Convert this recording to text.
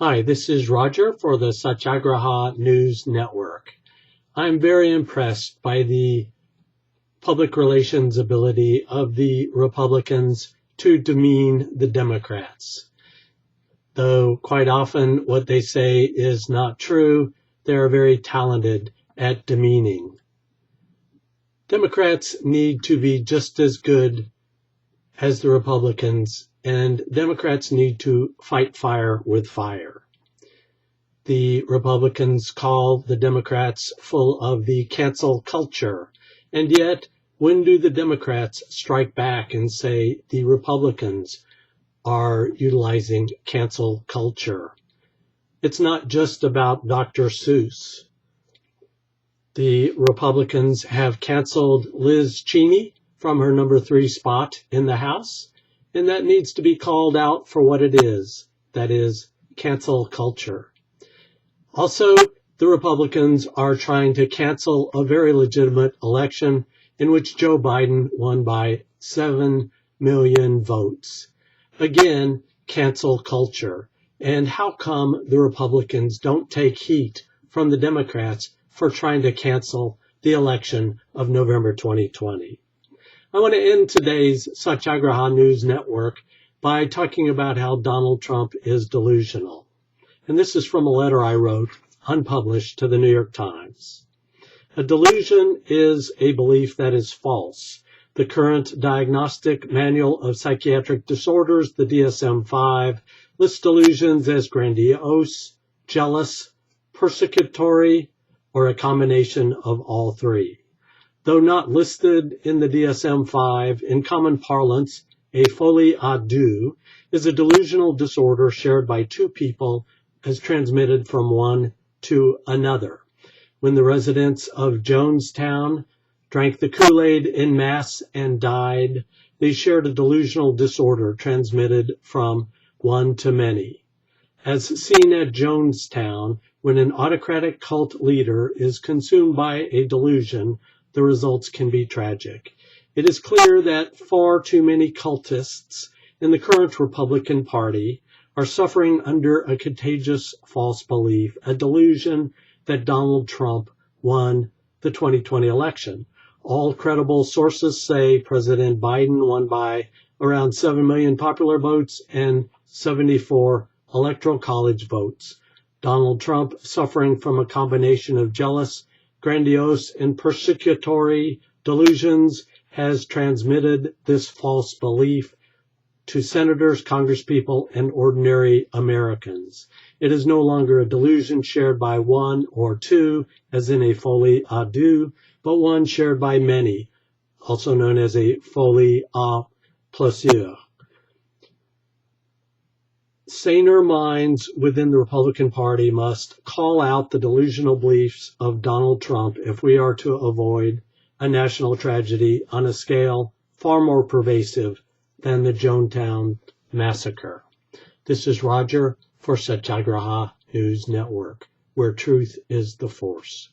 Hi, this is Roger for the Satyagraha News Network. I'm very impressed by the public relations ability of the Republicans to demean the Democrats. Though quite often what they say is not true, they are very talented at demeaning. Democrats need to be just as good as the Republicans, and Democrats need to fight fire with fire. The Republicans call the Democrats full of the cancel culture, and yet when do the Democrats strike back and say the Republicans are utilizing cancel culture? It's not just about Dr. Seuss. The Republicans have canceled Liz Cheney from her number 3 spot in the House, and that needs to be called out for what it is. That is cancel culture. Also, the Republicans are trying to cancel a very legitimate election in which Joe Biden won by 7 million votes. Again, cancel culture. And how come the Republicans don't take heat from the Democrats for trying to cancel the election of November 2020? I want to end today's Satyagraha News Network by talking about how Donald Trump is delusional. And this is from a letter I wrote, unpublished, to the New York Times. A delusion is a belief that is false. The current Diagnostic Manual of Psychiatric Disorders, the DSM-5, lists delusions as grandiose, jealous, persecutory, or a combination of all three. Though not listed in the DSM-5, in common parlance, a folie à deux is a delusional disorder shared by two people as transmitted from one to another. When the residents of Jonestown drank the Kool-Aid en masse and died, they shared a delusional disorder transmitted from one to many. As seen at Jonestown, when an autocratic cult leader is consumed by a delusion, the results can be tragic. It is clear that far too many cultists in the current Republican Party are suffering under a contagious false belief, a delusion that Donald Trump won the 2020 election. All credible sources say President Biden won by around 7 million popular votes and 74 electoral college votes. Donald Trump, suffering from a combination of jealous, grandiose, and persecutory delusions, has transmitted this false belief to senators, congresspeople, and ordinary Americans. It is no longer a delusion shared by one or two, as in a folie à deux, but one shared by many, also known as a folie à plusieurs. Saner minds within the Republican Party must call out the delusional beliefs of Donald Trump if we are to avoid a national tragedy on a scale far more pervasive than the Jonestown massacre. This is Roger for Satyagraha News Network, where truth is the force.